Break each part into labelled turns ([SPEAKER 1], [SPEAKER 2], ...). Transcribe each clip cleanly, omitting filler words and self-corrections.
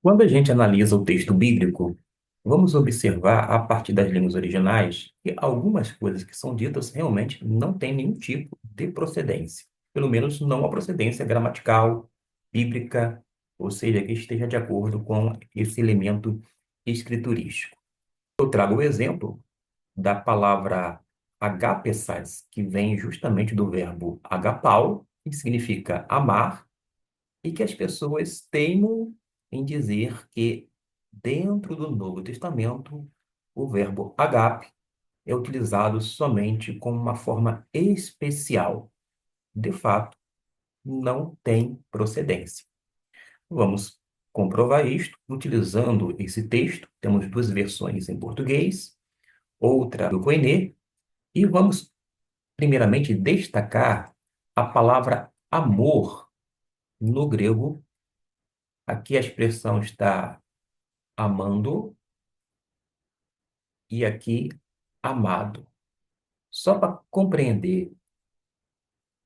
[SPEAKER 1] Quando a gente analisa o texto bíblico, vamos observar, a partir das línguas originais, que algumas coisas que são ditas realmente não têm nenhum tipo de procedência. Pelo menos não a procedência gramatical, bíblica, ou seja, que esteja de acordo com esse elemento escriturístico. Eu trago o exemplo da palavra agapessas, que vem justamente do verbo agapau, que significa amar, e que as pessoas teimam em dizer que, dentro do Novo Testamento, o verbo agape é utilizado somente como uma forma especial. De fato, não tem procedência. Vamos comprovar isto utilizando esse texto. Temos duas versões em português, outra do Koine, e vamos, primeiramente, destacar a palavra amor no grego. Aqui a expressão está amando e aqui amado. Só para compreender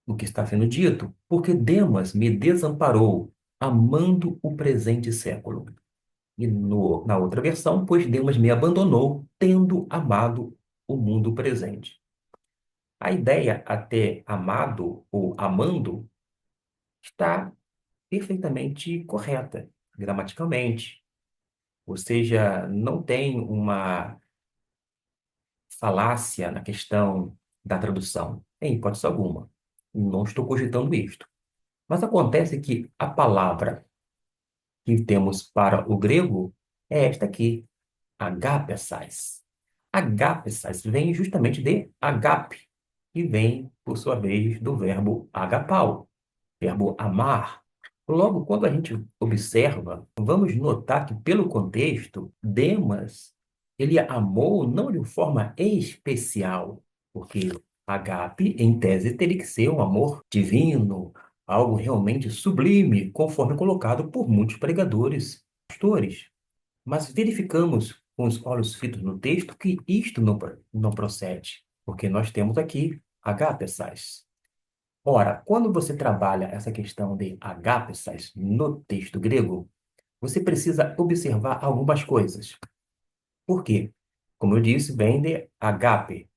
[SPEAKER 1] o que está sendo dito, porque Demas me desamparou, amando o presente século. E na outra versão, pois Demas me abandonou, tendo amado o mundo presente. A ideia até amado ou amando está perfeitamente correta, gramaticalmente. Ou seja, não tem uma falácia na questão da tradução, em hipótese alguma. Não estou cogitando isto. Mas acontece que a palavra que temos para o grego é esta aqui, agapessais. Agapessais vem justamente de agape, que vem, por sua vez, do verbo agapau, verbo amar. Logo, quando a gente observa, vamos notar que, pelo contexto, Demas, ele amou não de forma especial, porque agape, em tese, teria que ser um amor divino, algo realmente sublime, conforme colocado por muitos pregadores, pastores. Mas verificamos com os olhos fitos no texto que isto não procede, porque nós temos aqui agapessais. Ora, quando você trabalha essa questão de agapessas no texto grego, você precisa observar algumas coisas. Por quê? Como eu disse, vem de agape.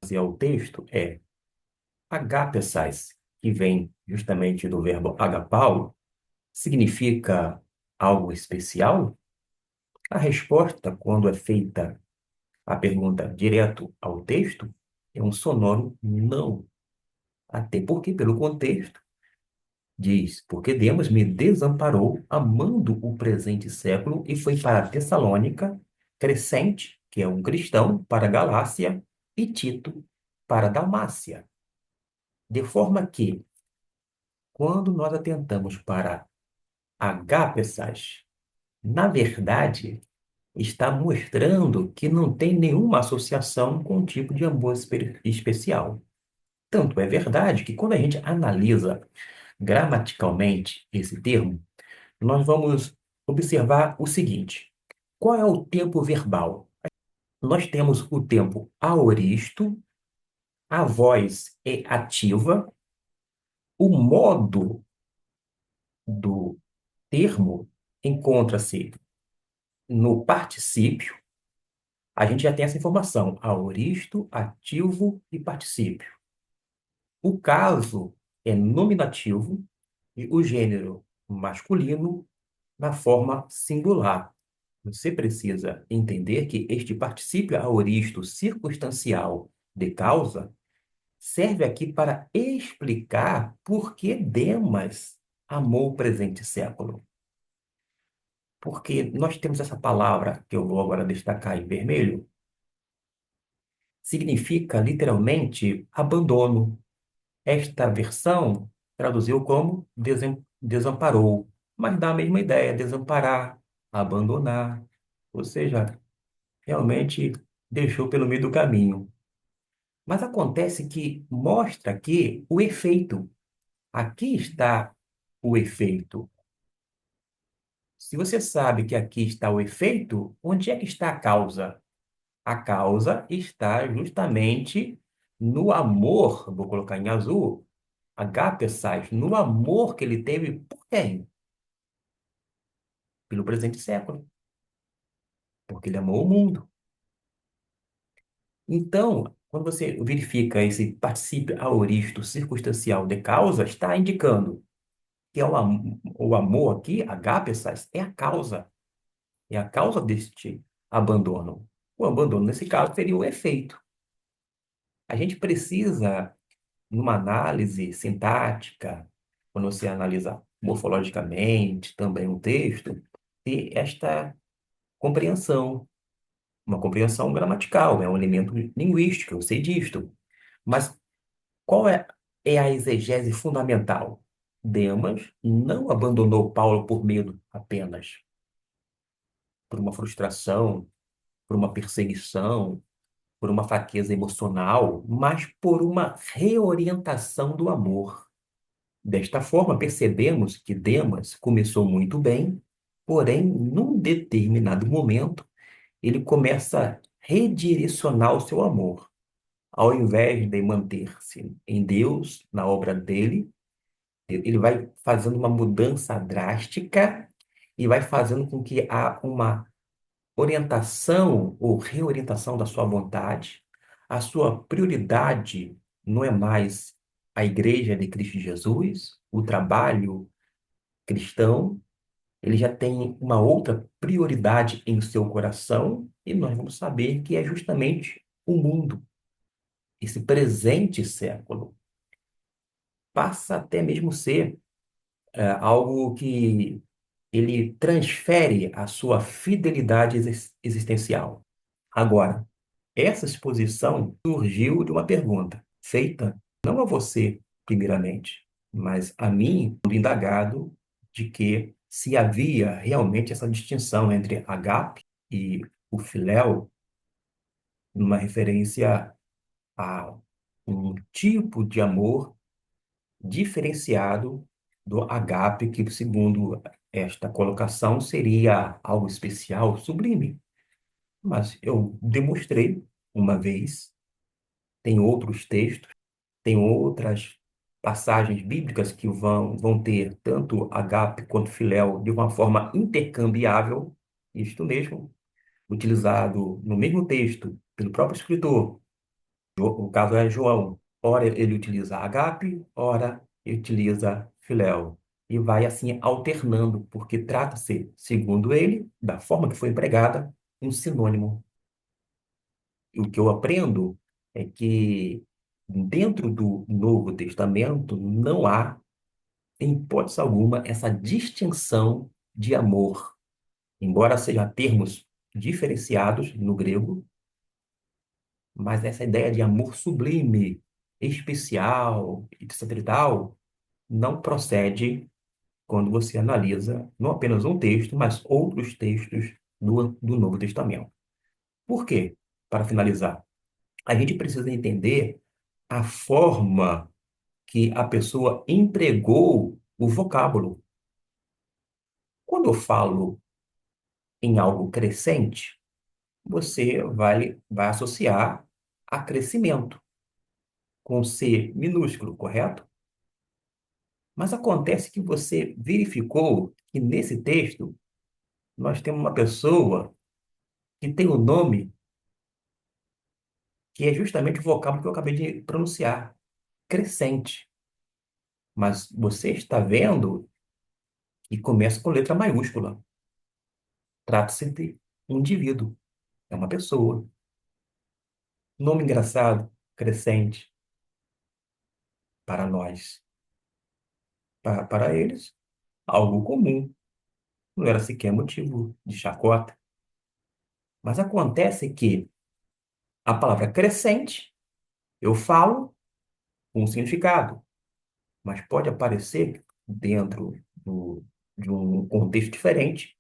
[SPEAKER 1] Se é o texto, é agapessas, que vem justamente do verbo agapau, significa algo especial? A resposta, quando é feita a pergunta direto ao texto, é um sonoro não. Até porque, pelo contexto, diz, porque Demas me desamparou, amando o presente século, e foi para Tessalônica, Crescente, que é um cristão, para Galácia, e Tito, para Dalmácia. De forma que, quando nós atentamos para agapessas, na verdade, está mostrando que não tem nenhuma associação com o tipo de amor especial. Tanto é verdade que, quando a gente analisa gramaticalmente esse termo, nós vamos observar o seguinte: qual é o tempo verbal? Nós temos o tempo aoristo, a voz é ativa, o modo do termo encontra-se no particípio. A gente já tem essa informação: aoristo, ativo e particípio. O caso é nominativo e o gênero masculino na forma singular. Você precisa entender que este particípio aoristo circunstancial de causa serve aqui para explicar por que Demas amou o presente século. Porque nós temos essa palavra, que eu vou agora destacar em vermelho, significa literalmente abandono. Esta versão traduziu como desamparou, mas dá a mesma ideia, desamparar, abandonar. Ou seja, realmente deixou pelo meio do caminho. Mas acontece que mostra aqui o efeito. Aqui está o efeito. Se você sabe que aqui está o efeito, onde é que está a causa? A causa está justamente no amor, vou colocar em azul, agapessais, no amor que ele teve por quem? pelo presente século, porque ele amou o mundo. Então, quando você verifica esse particípio aoristo circunstancial de causa, está indicando que é o amor aqui, agapesas, é a causa deste abandono. O abandono, nesse caso, seria o efeito. A gente precisa, numa análise sintática, quando você analisa morfologicamente também um texto, ter esta compreensão, uma compreensão gramatical, é um elemento linguístico, eu sei disto. Mas qual é a exegese fundamental? Demas não abandonou Paulo por medo apenas, por uma frustração, por uma perseguição, por uma fraqueza emocional, mas por uma reorientação do amor. Desta forma, percebemos que Demas começou muito bem, porém, num determinado momento, ele começa a redirecionar o seu amor. Ao invés de manter-se em Deus, na obra dele, ele vai fazendo uma mudança drástica e vai fazendo com que há uma orientação ou reorientação da sua vontade. A sua prioridade não é mais a Igreja de Cristo Jesus, o trabalho cristão, ele já tem uma outra prioridade em seu coração e nós vamos saber que é justamente o mundo, esse presente século. Passa até mesmo ser algo que ele transfere a sua fidelidade existencial. Agora, essa exposição surgiu de uma pergunta feita não a você, primeiramente, mas a mim, quando indagado de que se havia realmente essa distinção entre agape e o filéu, numa referência a um tipo de amor diferenciado do agape, que, segundo esta colocação, seria algo especial, sublime. Mas eu demonstrei uma vez, tem outros textos, tem outras passagens bíblicas que vão ter tanto agape quanto filéu de uma forma intercambiável, isto mesmo, utilizado no mesmo texto pelo próprio escritor. O caso é João. Ora ele utiliza agape, ora ele utiliza filéu. E vai assim alternando, porque trata-se, segundo ele, da forma que foi empregada, um sinônimo. E o que eu aprendo é que dentro do Novo Testamento não há, em hipótese alguma, essa distinção de amor. Embora sejam termos diferenciados no grego, mas essa ideia de amor sublime, especial, etc. e tal, não procede quando você analisa não apenas um texto, mas outros textos do Novo Testamento. Por quê? Para finalizar, a gente precisa entender a forma que a pessoa empregou o vocábulo. Quando eu falo em algo crescente, você vai associar a crescimento, com C minúsculo, correto? Mas acontece que você verificou que nesse texto nós temos uma pessoa que tem o nome que é justamente o vocábulo que eu acabei de pronunciar, crescente. Mas você está vendo que começa com letra maiúscula. Trata-se de um indivíduo, é uma pessoa. Nome engraçado, crescente, para nós. Para eles, algo comum. Não era sequer motivo de chacota. Mas acontece que a palavra crescente, eu falo com um significado, mas pode aparecer dentro de um contexto diferente,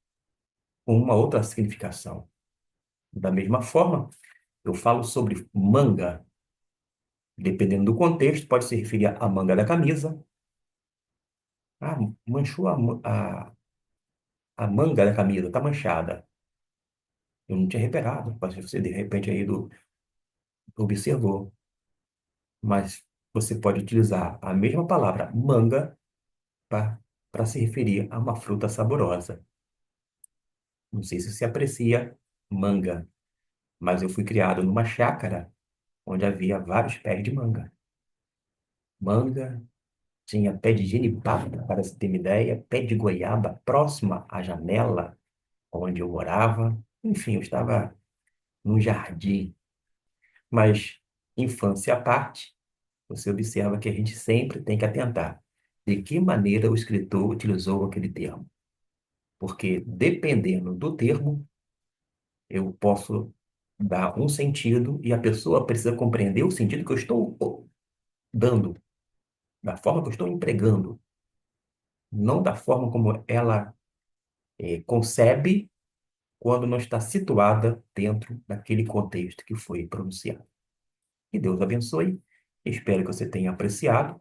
[SPEAKER 1] com uma outra significação. Da mesma forma, eu falo sobre manga. Dependendo do contexto, pode se referir à manga da camisa. Ah, manchou a manga da camisa, está manchada. Eu não tinha reparado, mas você de repente aí observou. Mas você pode utilizar a mesma palavra manga para se referir a uma fruta saborosa. Não sei se você aprecia manga, mas eu fui criado numa chácara onde havia vários pés de manga. Manga, tinha pé de jenipapo, para você ter uma ideia, pé de goiaba próxima à janela onde eu morava. Enfim, eu estava num jardim. Mas, infância à parte, você observa que a gente sempre tem que atentar de que maneira o escritor utilizou aquele termo. Porque, dependendo do termo, eu posso dar um sentido e a pessoa precisa compreender o sentido que eu estou dando, da forma que eu estou empregando, não da forma como ela concebe quando não está situada dentro daquele contexto que foi pronunciado. Que Deus abençoe. Espero que você tenha apreciado,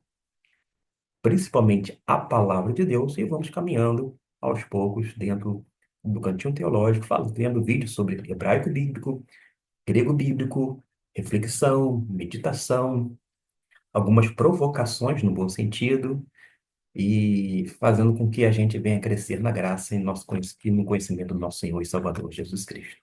[SPEAKER 1] principalmente a palavra de Deus, e vamos caminhando aos poucos dentro do Cantinho Teológico, fazendo vídeos sobre hebraico bíblico, grego bíblico, reflexão, meditação, algumas provocações no bom sentido, e fazendo com que a gente venha crescer na graça e no conhecimento do nosso Senhor e Salvador Jesus Cristo.